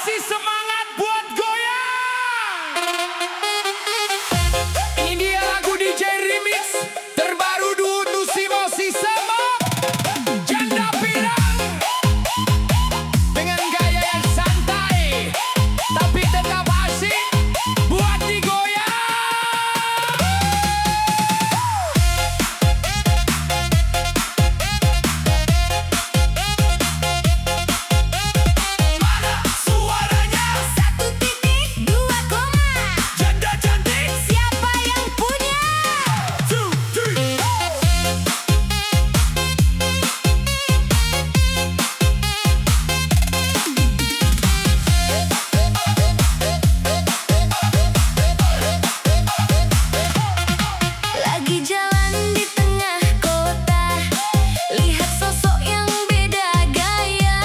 Kasih semangat buat goyang. Ini dia lagu DJ Remix terbaru duo Simo sama Janda Pirang. Dengan gaya yang santai tapi tetap asik buat digoyang. Mana suaranya? 1.2 koma. Janda cantik. Siapa yang punya? 2, 3. Lagi jalan di tengah kota, lihat sosok yang beda gaya.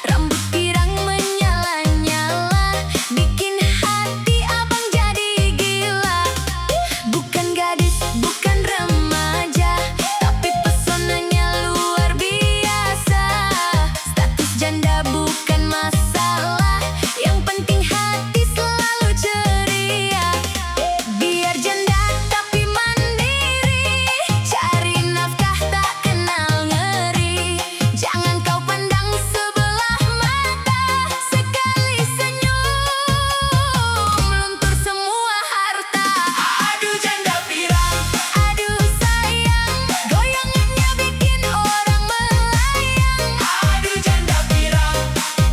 Rambut pirang menyala-nyala, bikin hati abang jadi gila. Bukan gadis, bukan remaja, tapi pesonanya luar biasa. Status janda bukan masalah, yang penting hati selalu ceria. Biar janda tapi mandiri, cari nafkah tak kenal ngeri. Jangan kau pandang sebelah mata, sekali senyum luntur semua harta. Aduh janda pirang. Aduh sayang, goyangannya bikin orang melayang. Aduh janda pirang.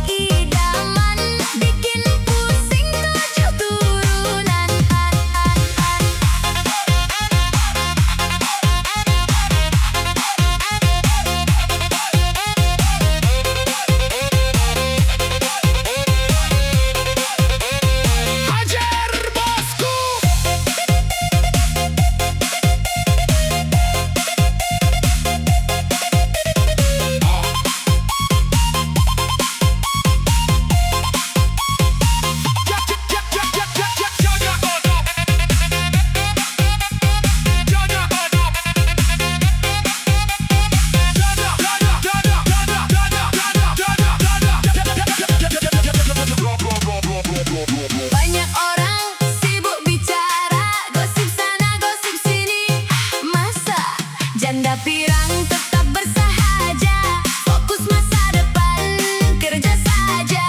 Idaman bikin pusing 7 turunan. Hajar bosku. Banyak orang sibuk bicara, gosip sana gosip sini. Masa janda pirang tetap bersahaja, fokus masa depan kerja saja.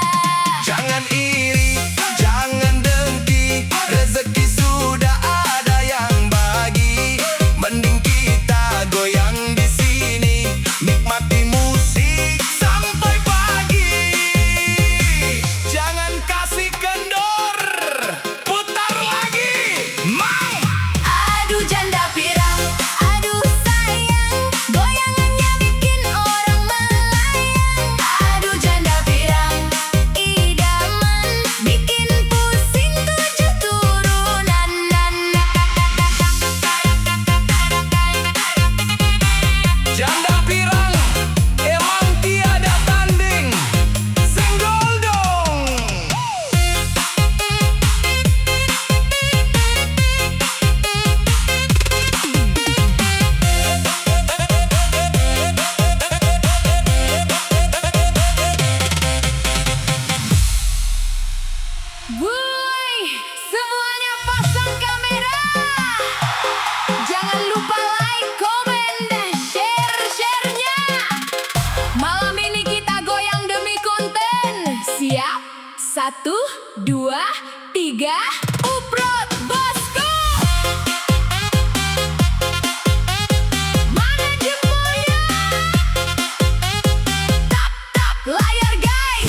Jangan iri, jangan dengki, rezeki sudah ada yang bagi. Mending kita goyang di sini, nikmati musik sampai pagi. Jangan kasih kendor, putar lagi, mau. Aduh janda pirang, aduh sayang, goyangannya bikin orang melayang. Aduh janda pirang, idaman bikin pusing 7 turunan. Janda pirang, emang tiada tanding, senggol dong. Woi, semuanya pasang kamera. Jangan lupa like, komen, dan share-nya. Malam ini kita goyang demi konten. Siap? 1, 2, 3, uprot bosku. Mana jempolnya? Tap layar guys.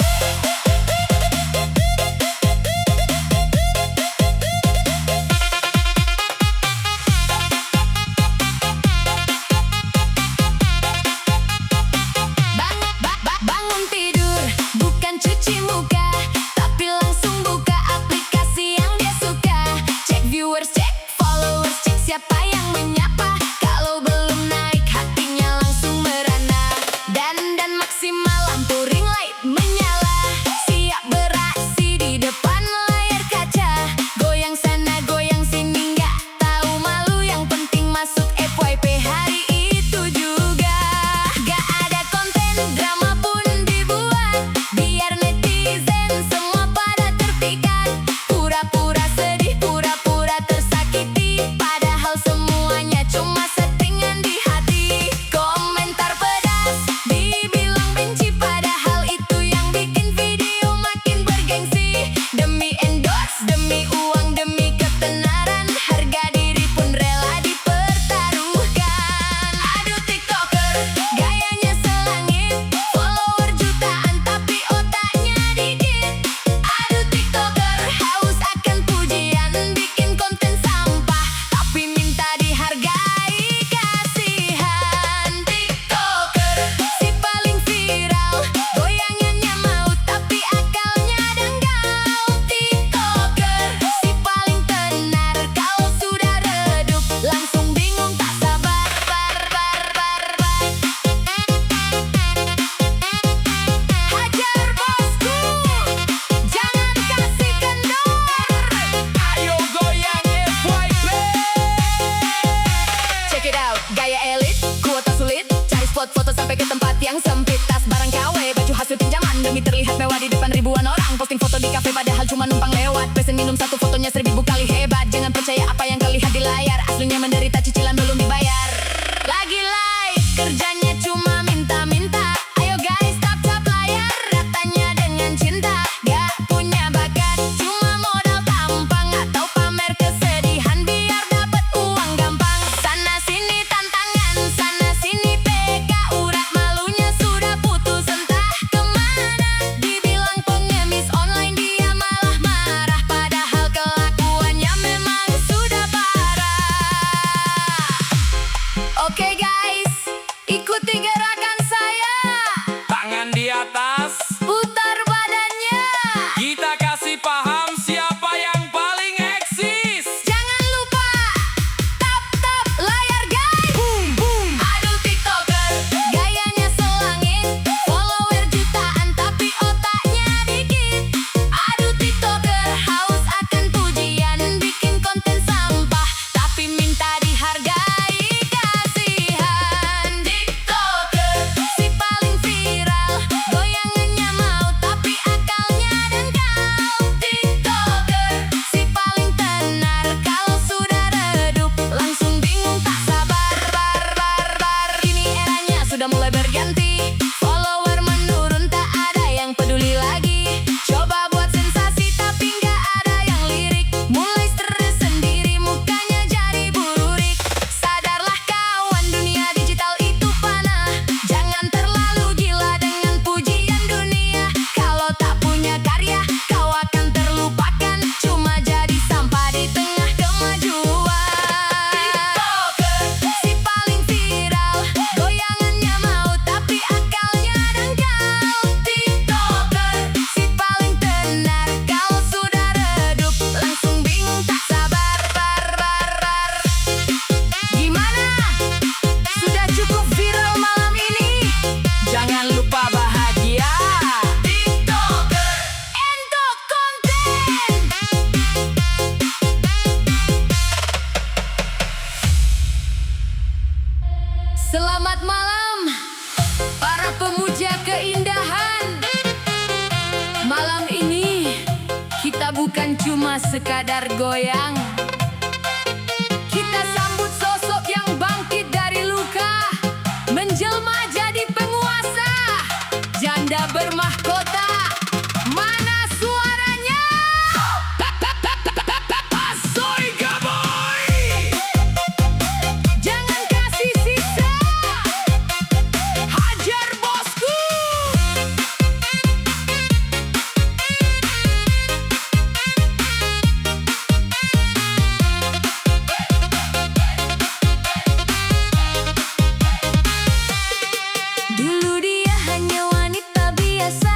Bangun tidur, bukan cuci muka, tapi langsung buka aplikasi yang dia tempat yang sempit. Tas barang KW, baju hasil pinjaman demi terlihat mewah di depan ribuan orang. Posting foto di kafe padahal cuma numpang lewat. Pesen minum satu fotonya 1000 kali hebat. Jangan percaya apa yang kau lihat di layar, aslinya menderita cicilan belum dibayar. Lagi live, kerjanya cuma minta-minta. Ayo guys, tap-tap layar, ratanya dengan cinta. Gak punya bakat, cuma modal tampang atau pamer kesedihan biar dapet uang gampang. Sana sini tantangan, sana sini PK, urat malunya sudah putus entah kemana. Dibilang pengemis online dia malah marah, padahal kelakuannya memang sudah parah. Oke guys, ikuti gerakan saya. Tangan di atas, Putar badannya. kita kasih paham siapa yang paling eksis. Jangan lupa tap-tap layar guys. Boom, boom. Aduh tiktoker, gayanya selangit, follower jutaan tapi otaknya dikit. Aduh tiktoker, haus akan pujian, bikin konten sampah tapi minta dihargai. Kasihan tiktoker, si paling viral, goyangannya mau tapi akalnya dangkal. Tiktoker, si paling tenar, kalau sudah redup langsung bingung tak sabar. Kini eranya sudah mulai berganti, follower menurun tak ada yang peduli lagi. Coba buat sensasi tapi nggak ada yang lirik, mulai stres sendiri mukanya jadi bururik. Sadarlah kawan, dunia digital itu panah, jangan terlalu gila dengan pujian dunia. Kalau tak punya karya kau akan terlupakan, cuma jadi sampah di tengah kemajuan. Tiktoker, si paling viral, goyangannya mau tapi akalnya dangkal. Tiktoker, si paling tenar, kalau sudah redup langsung bingung tak sabar. Gimana? Sudah cukup viral malam ini? Jangan lupa bahagia. TikToker, entok konten. Selamat malam, para pemuja keindahan. Malam ini kita bukan cuma sekadar goyang, kita sambut sosok yang bangkit dari luka, menjelma jadi penguasa, janda bermahkota. Mana suaranya? Asoy gaboy. Jangan kasih sisa, hajar bosku. Dulu dia hanya wanita biasa,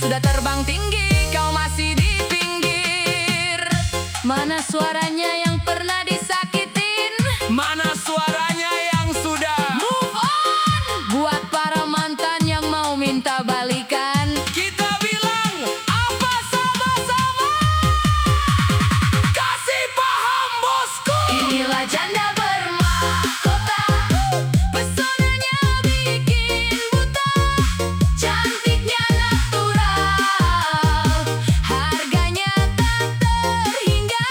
sudah terbang tinggi, kau masih di pinggir. Mana suaranya yang pernah disakitin? Mana suaranya yang sudah Move on! Buat para mantan yang mau minta balikan, kita bilang apa sama-sama? Kasih paham bosku. inilah janda bermahkota. Pesonanya bikin buta, cantiknya natural, harganya tak terhingga.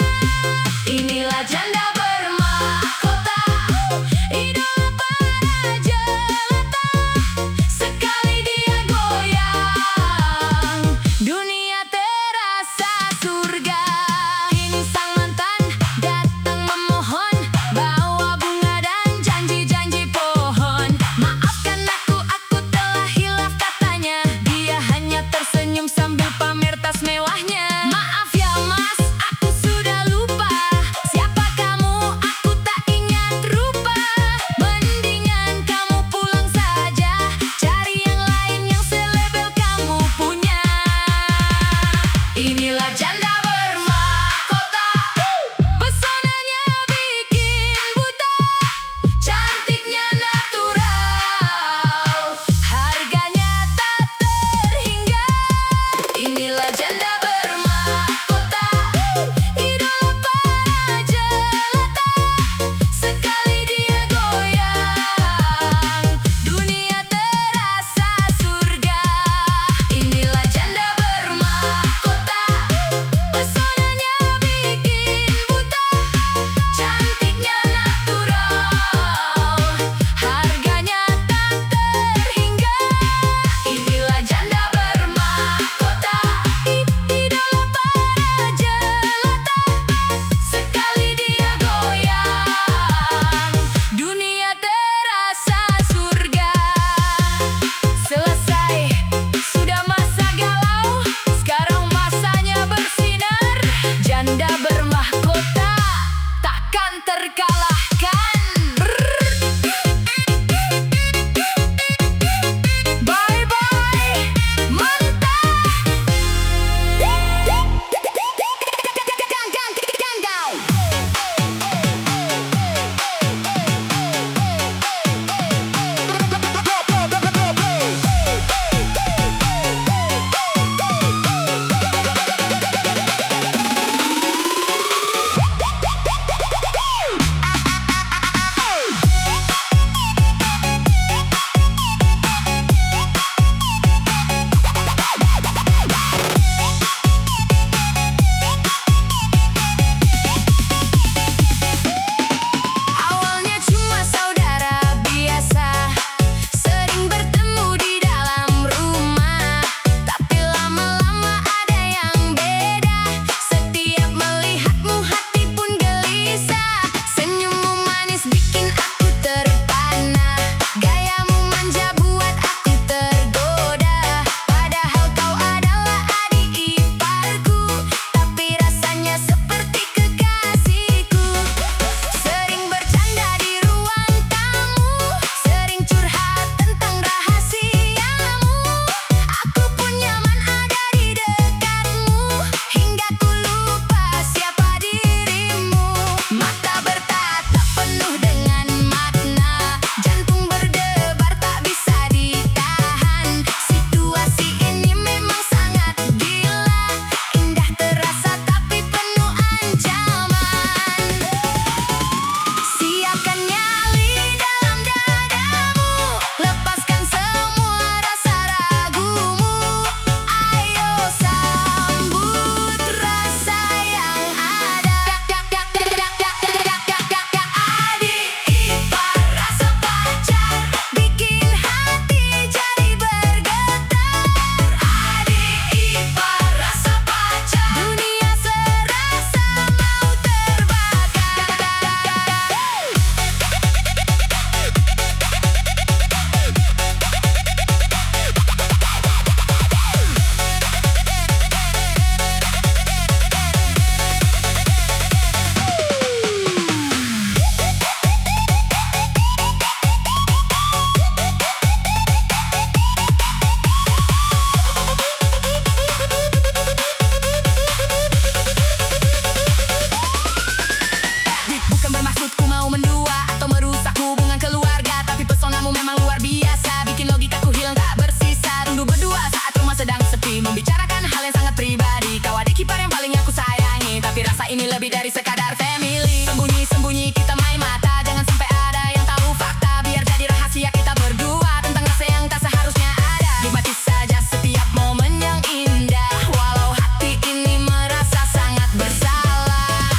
Ini lebih dari sekadar family. Sembunyi-sembunyi kita main mata, jangan sampai ada yang tahu fakta. Biar jadi rahasia kita berdua tentang rasa yang tak seharusnya ada. Nikmati saja setiap momen yang indah, walau hati ini merasa sangat bersalah.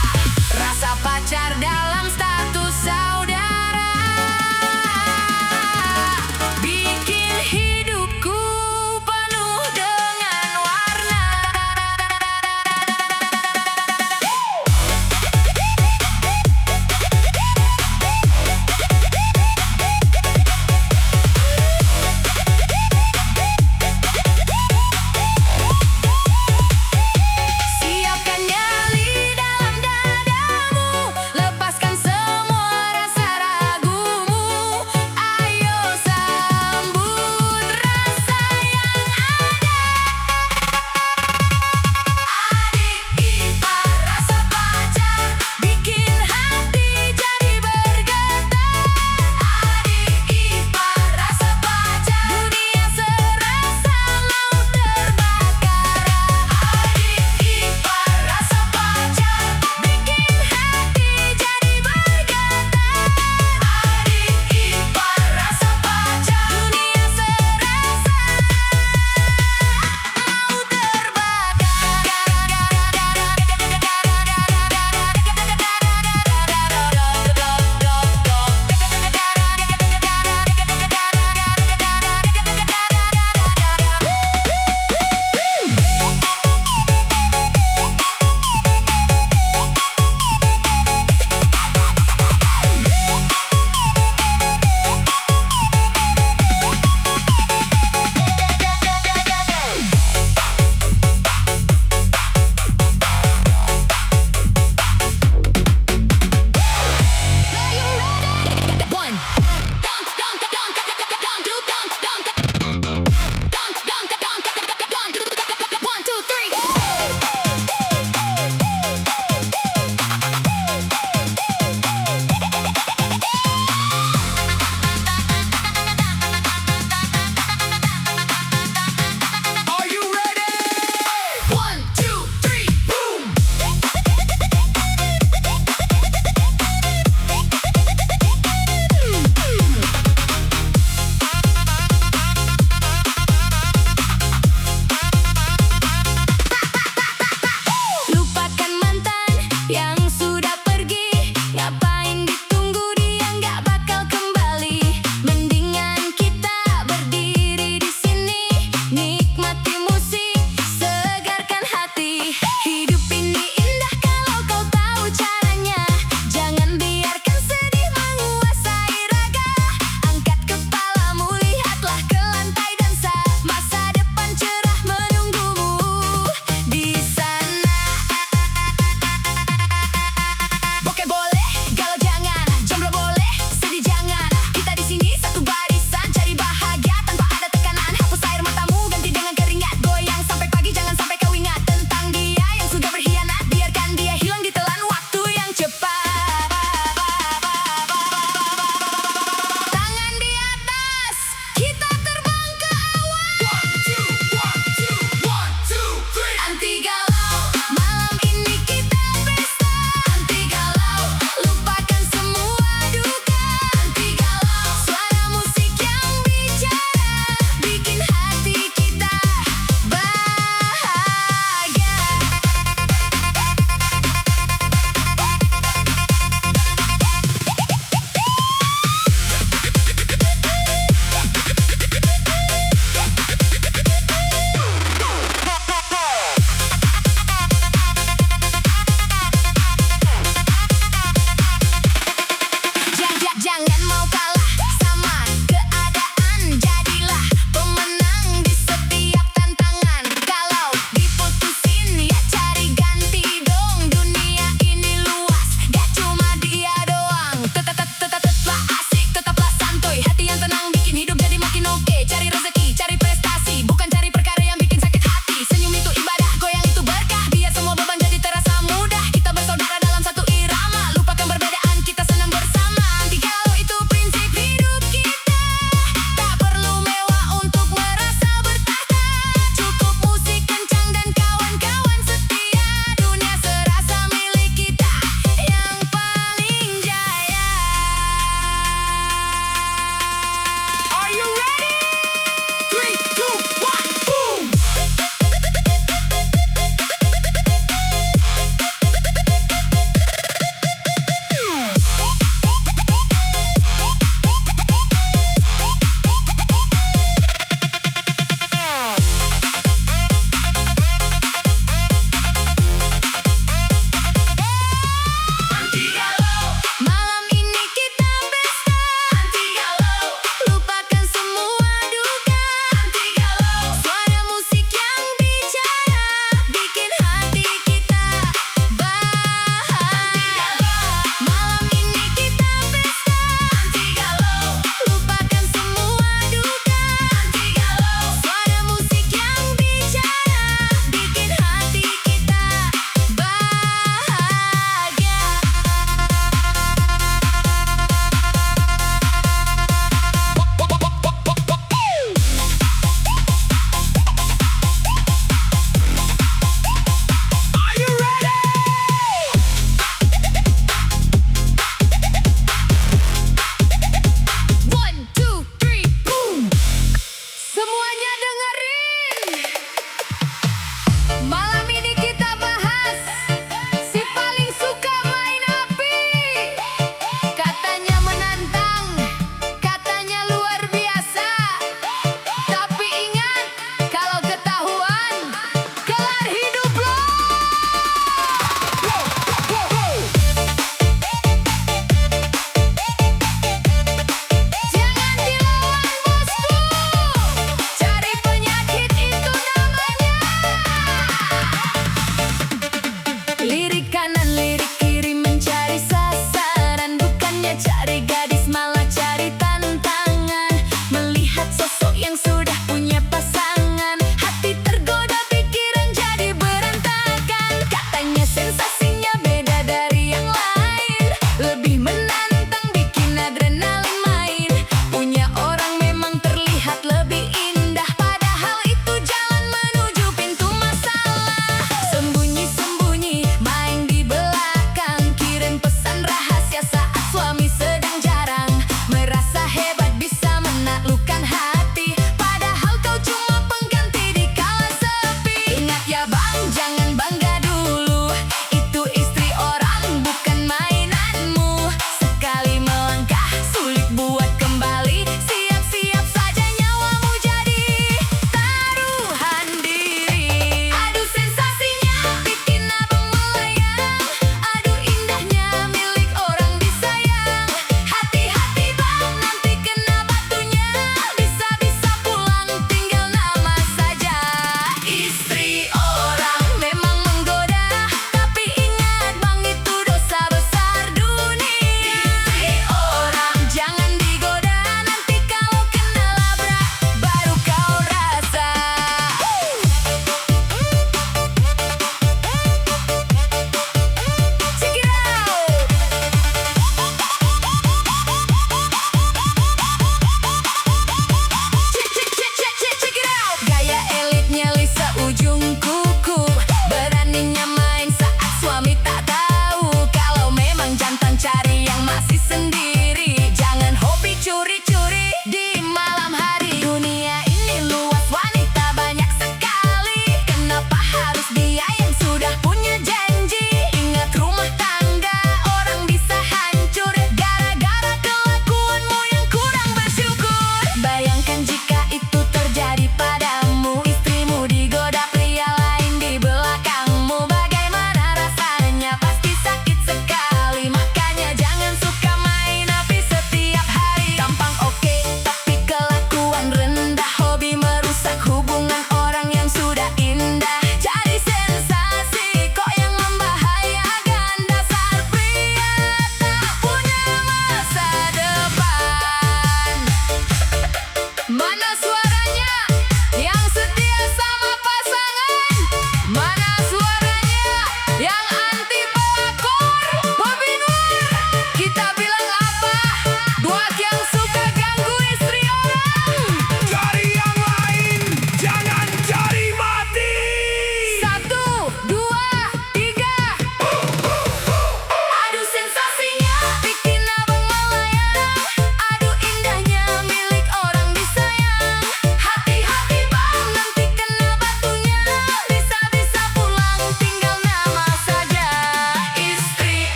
Rasa pacar dalam status saudara bikin hidupku penuh dengan warna.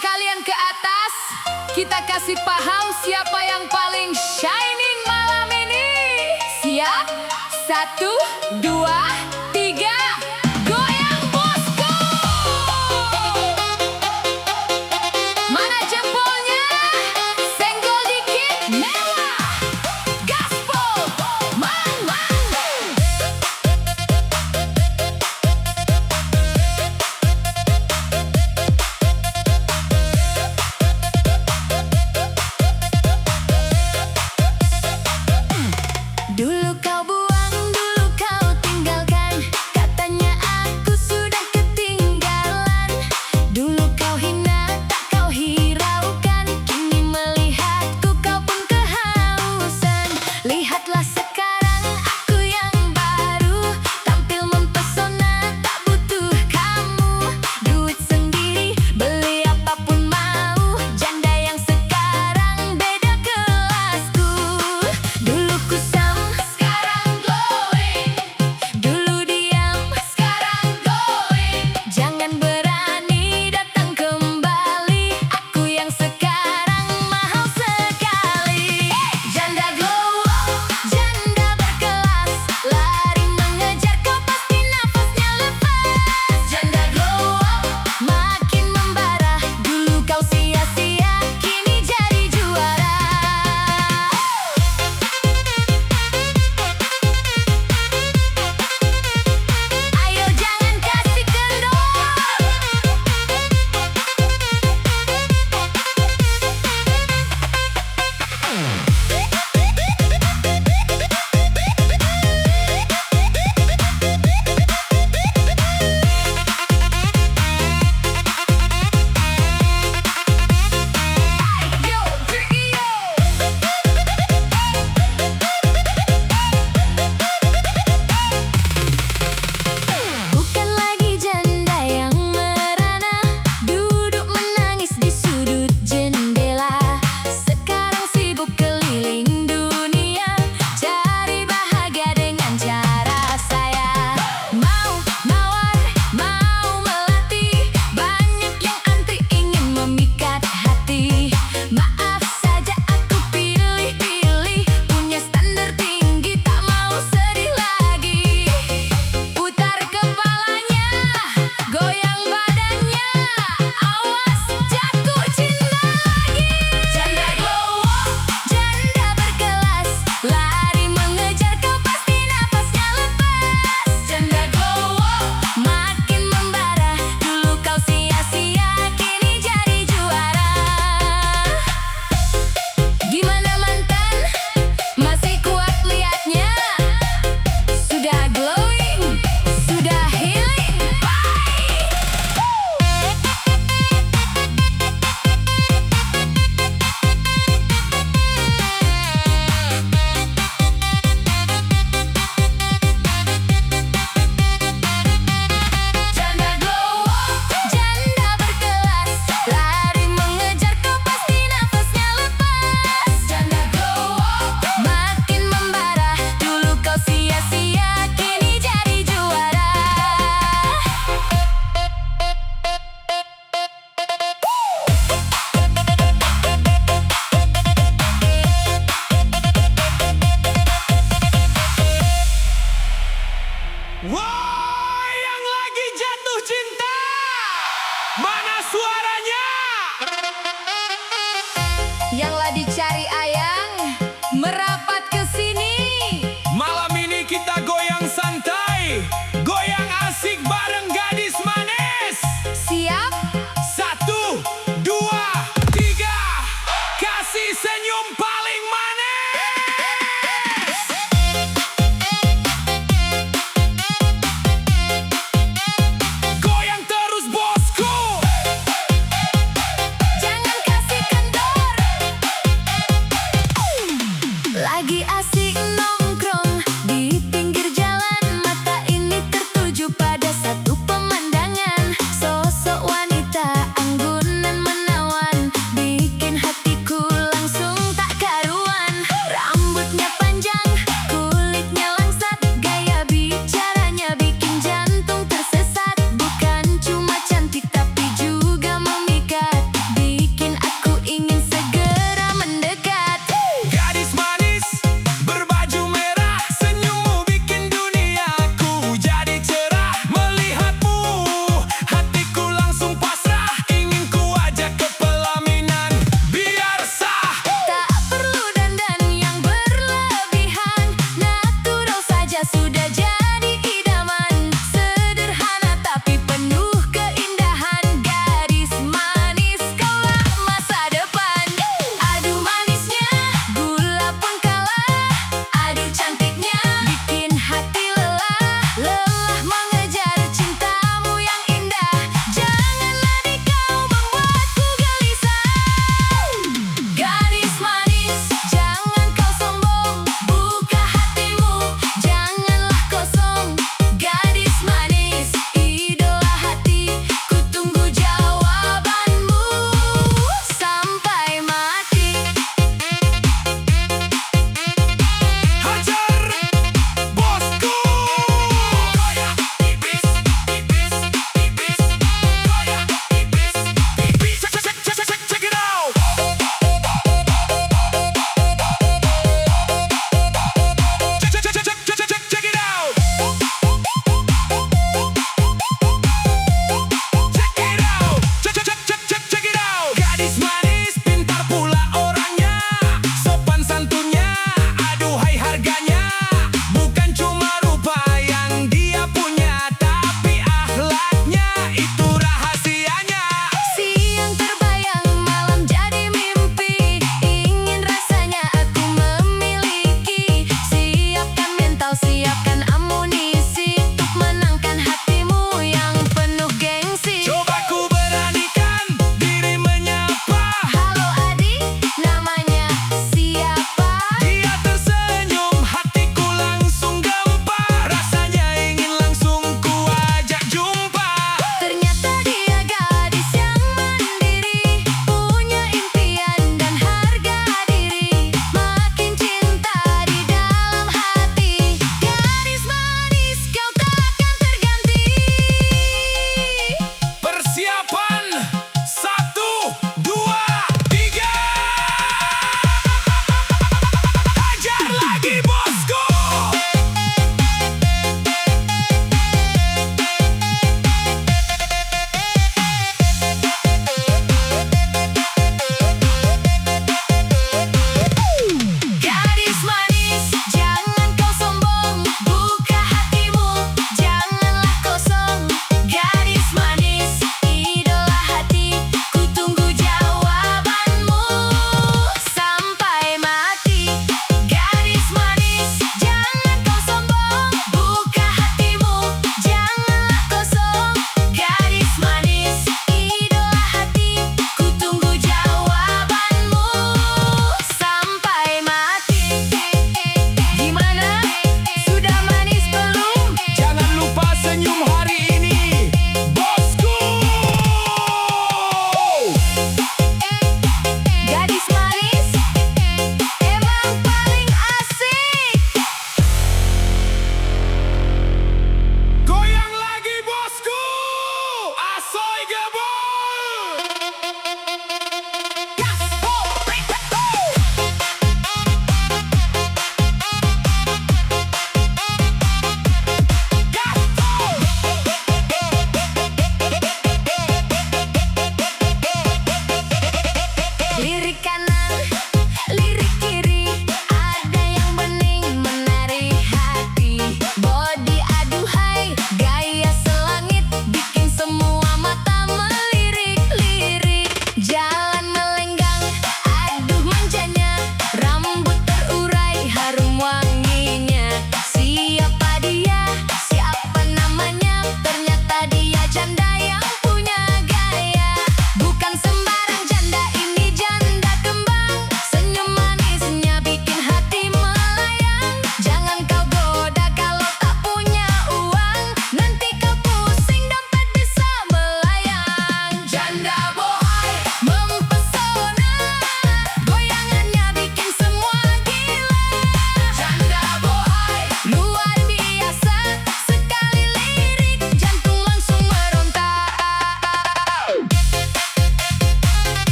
kalian ke atas. Kita kasih paham siapa yang paling shining malam ini. Siap? 1, 2, 3, goyang bosku! Mana jempolnya? Senggol dikit, mewah! Gaspol, man. Dulu kau buang, dulu kau tinggalkan.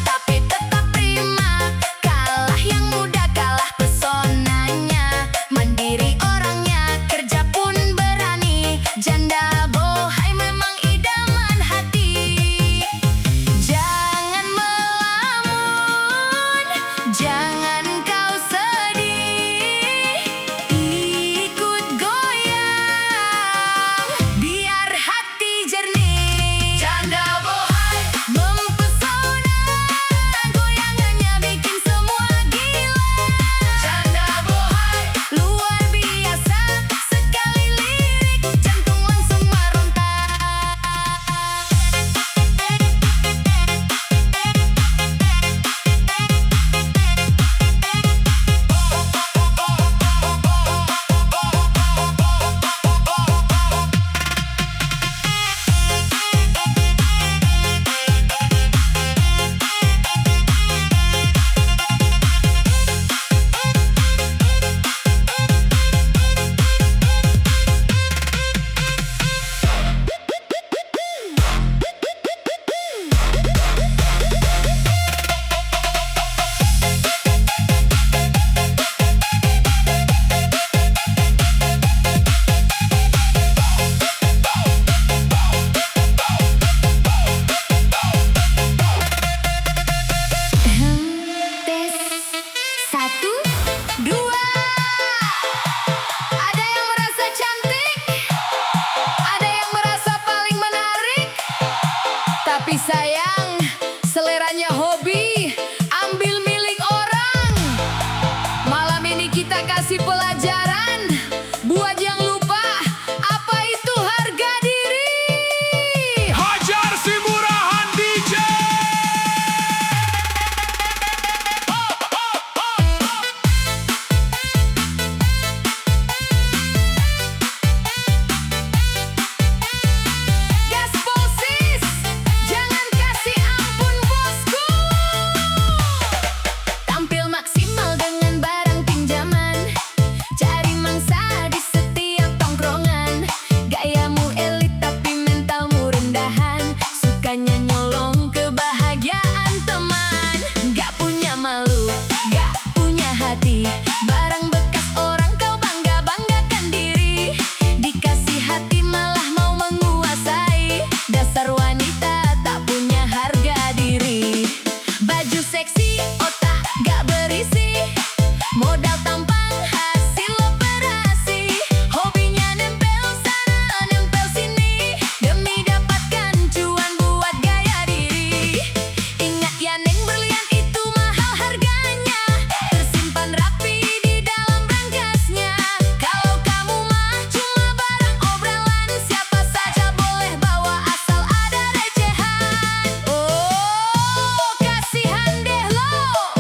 tapi tetap prima. Kalah yang muda, kalah pesonanya. Mandiri orangnya, kerja pun berani. Janda bohai memang idaman hati. Jangan melamun, jangan kau sedih. Ikut goyang, biar hati jernih. Janda bohai, Mempesona, goyangannya bikin semua gila. janda bohai, Luar biasa, sekali lirik, jantung langsung meronta. Tes 1, 2. Ada yang merasa cantik, ada yang merasa paling menarik. Tapi sayang, seleranya hobi, ambil milik orang. Malam ini kita kasih pelajaran buat yang lupa apa itu harga diri. Hajar si murahan DJ. Gaspol sis, jangan kasih ampun bosku. Tampil maksimal dengan barang pinjaman. Cari mangsa di setiap tongkrongan. Gayamu elit tapi mentalmu rendahan. Sukanya nyolong kebahagiaan teman. Gak punya malu, gak punya hati. Barang bekas orang kau bangga-banggakan diri. Dikasih hati malah mau menguasai. Dasar wanita tak punya harga diri. Baju seksi, otak gak berisi. Modal tampang, hasil operasi. Hobinya nempel sana, nempel sini. Demi dapatkan cuan buat gaya diri. Ingat ya neng, berlian itu mahal harganya. Tersimpan rapi di dalam berangkasnya. Kalau kamu mah cuma barang obrolan, siapa saja boleh bawa asal ada recehan. Oh, kasihan deh lo.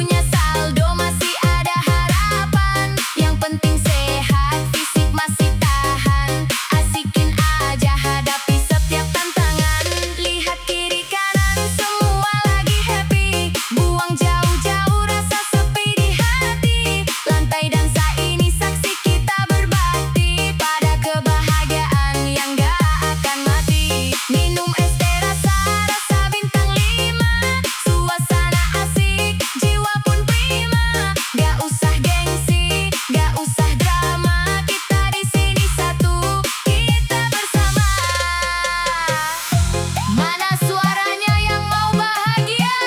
punya saldo masih ada harapan. Yang penting sehat, fisik masih tahan. Asikin aja hadapi setiap tantangan. Lihat kiri kanan semua lagi happy. Buang jauh-jauh rasa sepi di hati. Lantai dansa ini saksi kita berbakti pada kebahagiaan yang gak akan mati. Minum es teh rasa bintang 5. Suasana asik, jiwa pun prima. Gak usah gengsi, gak usah drama. Kita di sini satu, kita bersama. Mana suaranya yang mau bahagia?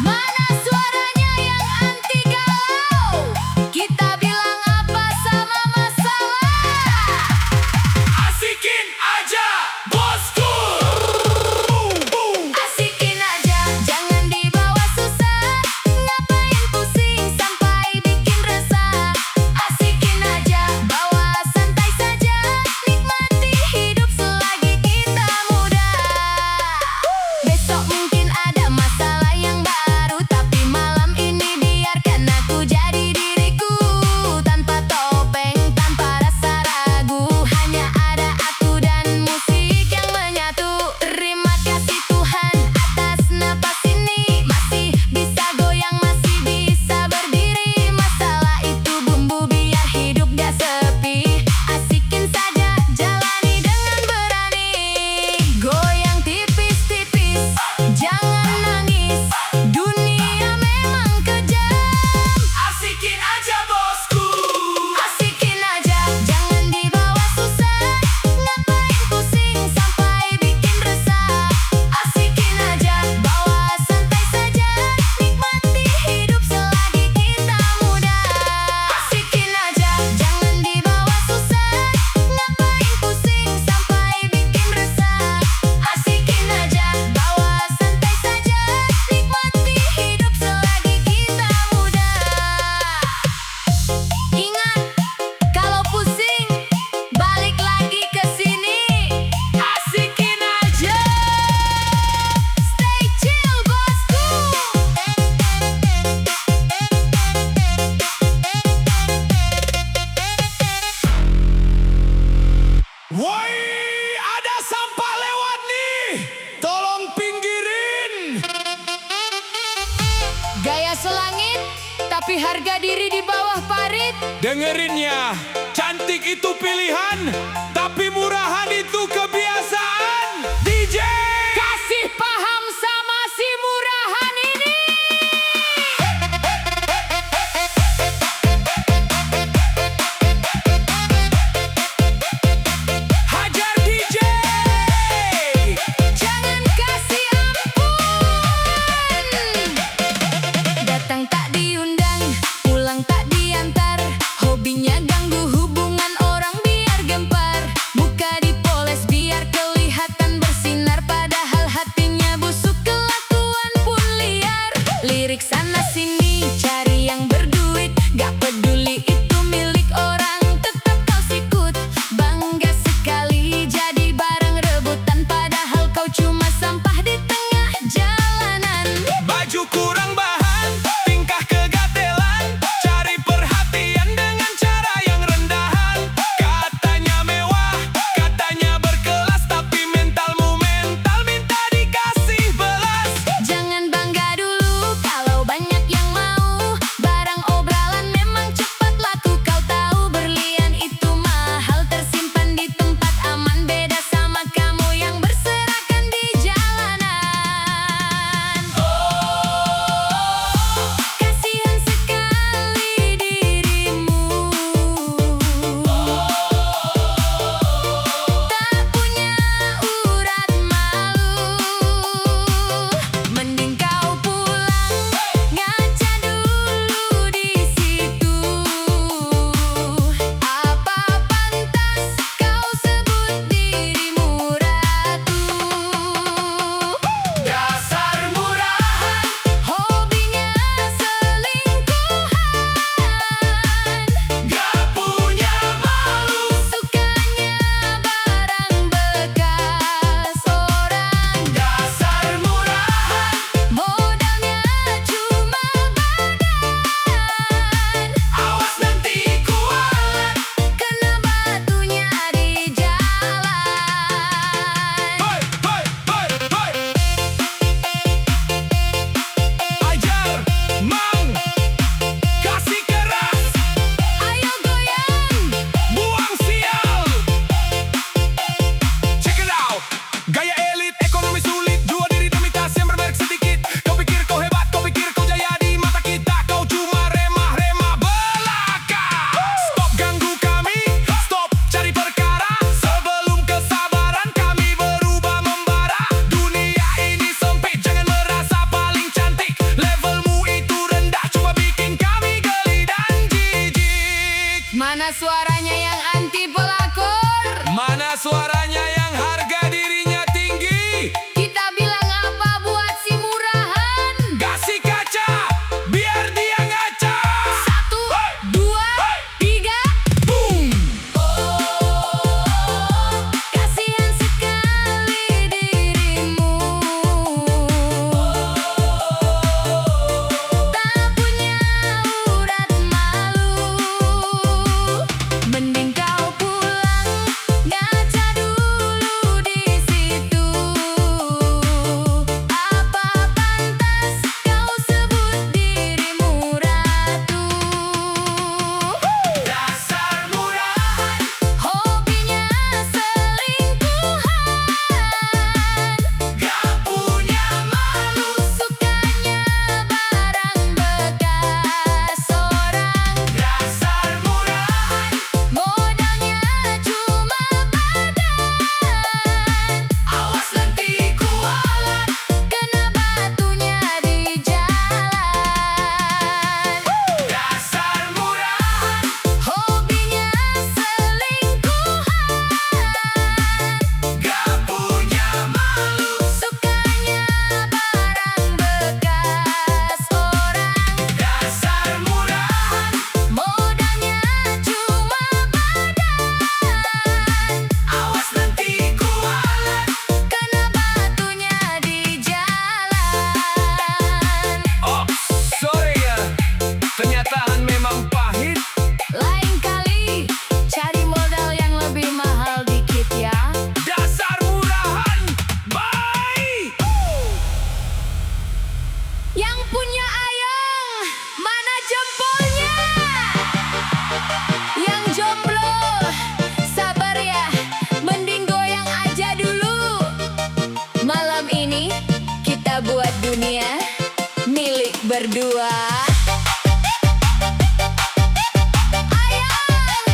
Mana suaranya yang anti galau? Kita bilang apa sama masalah? Asikin aja bosku. Asikin aja, jangan dibawa susah. Ngapain pusing sampai bikin resah? Asikin aja, bawa santai saja. Nikmati hidup selagi kita muda. Besok mungkin ada masalah yang baru, tapi malam ini biarkan aku jadi diriku. Tanpa topeng, tanpa rasa ragu, hanya ada aku dan musik yang menyatu. Terima kasih Tuhan atas napas ini. Masih bisa goyang, masih bisa berdiri. Masalah itu bumbu biar hidup gak sepi. Asikin saja, jalani dengan berani. Goyang tipis-tipis, jangan nangis. Dunia memang kejam. Asikin aja bosku. Asikin aja, jangan dibawa susah. Ngapain pusing sampai bikin resah? Asikin aja, bawa santai saja. Nikmati hidup selagi kita muda. Asikin aja, jangan dibawa susah. Ngapain pusing sampai bikin resah? Asikin aja, bawa santai saja. Nikmati hidup selagi kita muda. Ingat, kalau pusing, balik lagi ke sini. Asikin aja. Stay chill, bosku. Woi, ada sampah lewat nih. Tolong pinggirin. Gaya selangit, tapi harga diri di bawah parit. Dengerin ya, cantik itu pilihan, tapi murahan itu kebiasaan. DJ Kasih paham sama si murahan ini. Hajar DJ. Jangan kasih ampun. Datang tak diundang, pulang tak diantar. Hobinya ganggu hubungan orang biar gempar. Muka dipoles biar suaranya yang anti pelakor? Mana suaranya yang harga dirinya tinggi? Kita bilang apa buat si murahan? Kasih kaca, biar dia ngaca. 1, 2, 3. Boom! Kasihan sekali dirimu, tak punya urat malu. Mending kau pulang, ngaca dulu di situ. Apa pantas kau sebut dirimu ratu? Dasar murahan, Hobinya selingkuhan, gak punya malu. sukanya barang bekas orang. Dasar murahan, Modalnya cuma badan, awas nanti kualat. kena batunya di jalan. Dasar murahan, Hobinya selingkuhan, gak punya malu. sukanya barang bekas orang. Dasar murahan, Modalnya cuma badan, awas nanti kualat. kena batunya di jalan. Oh, sorry ya, kenyataan memang pahit. Lain kali cari modal yang lebih mahal dikit ya. Dasar murahan, bye. Yang punya ayang, mana jempolnya? Yang jomblo, sabar ya, mending goyang aja dulu. Malam ini kita buat dunia milik berdua. Ayang,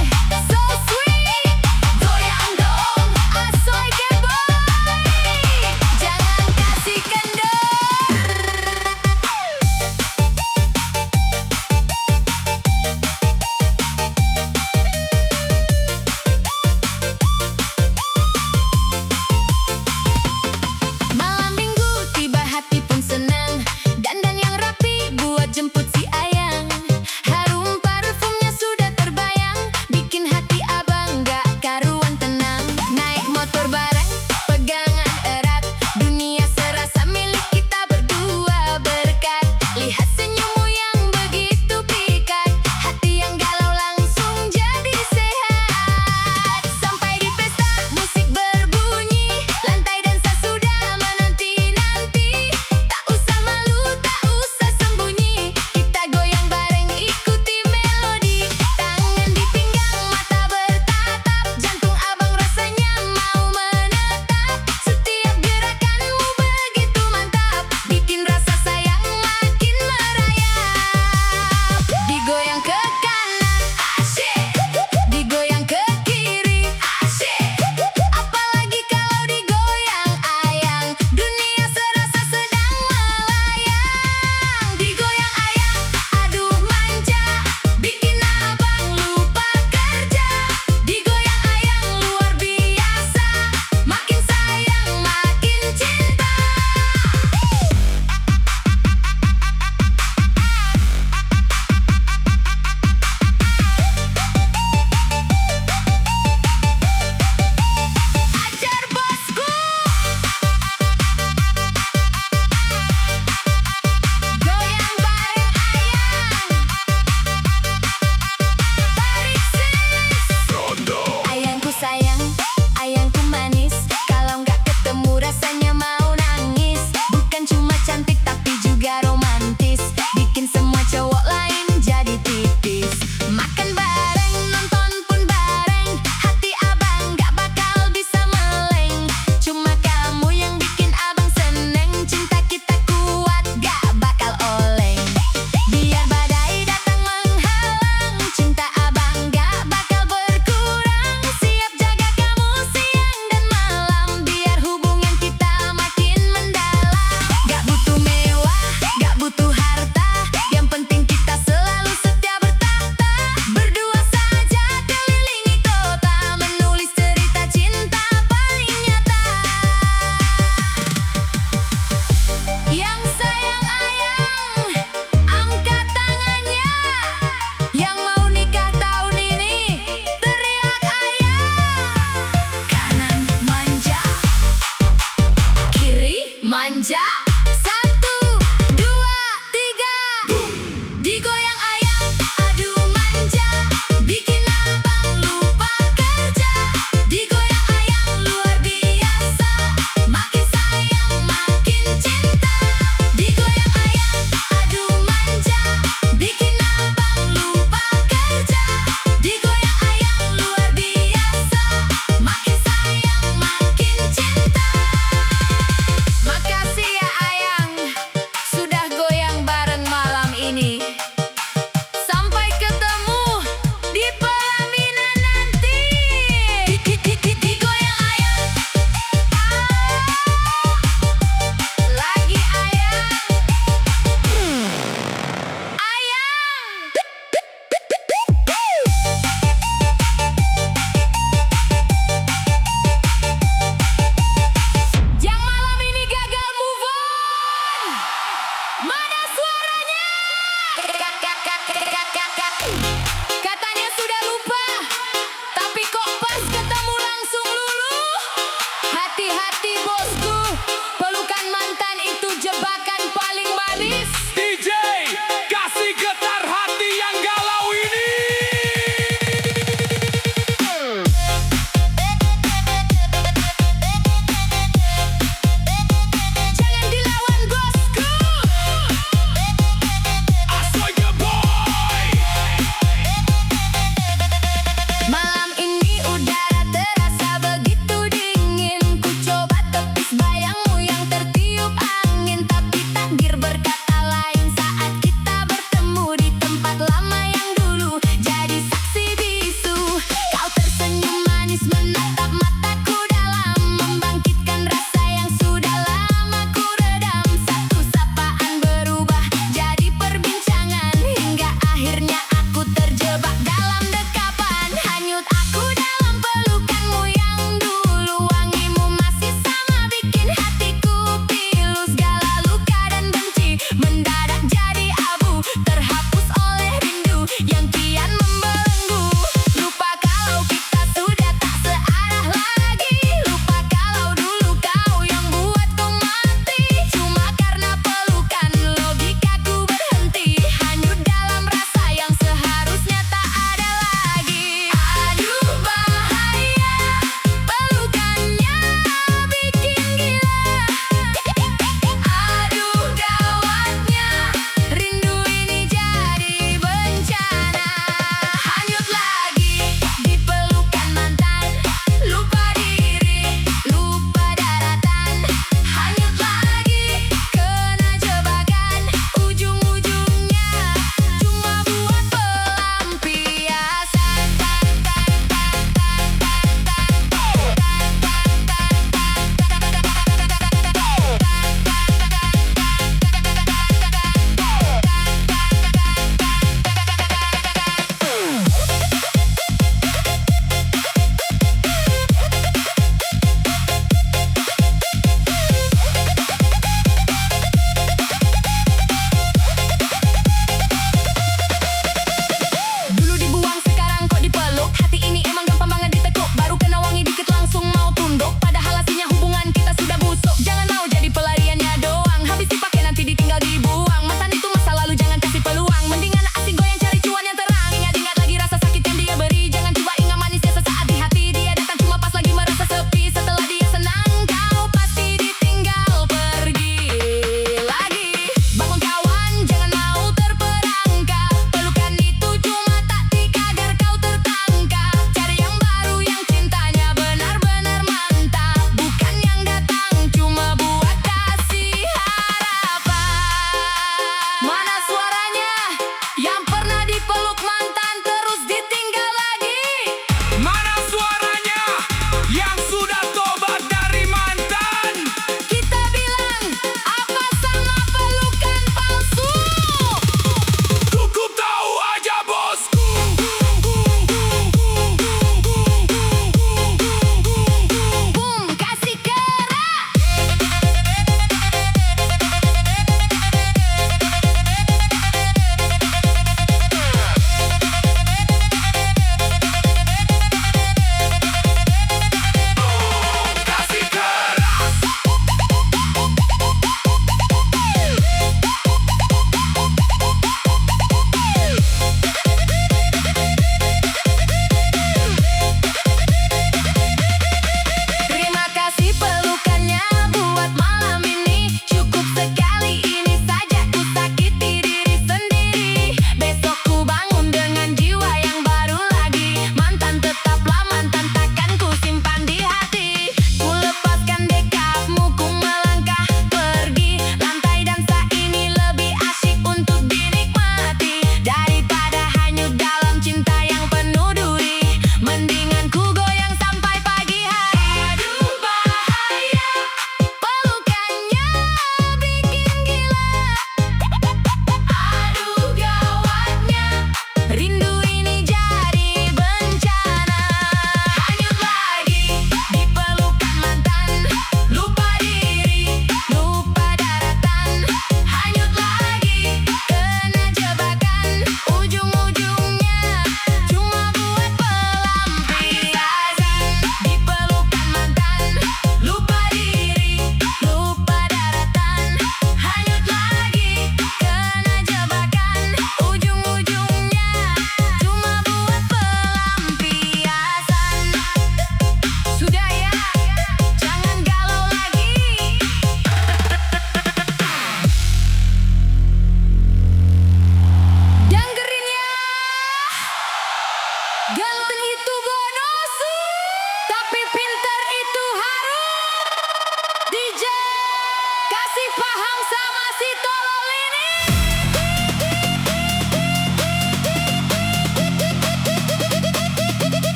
so sweet, goyang dong, asoy keboy, jangan kasih kendor. Malam minggu tiba hati pun senang, dandan yang rapi buat jemput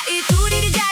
itu diri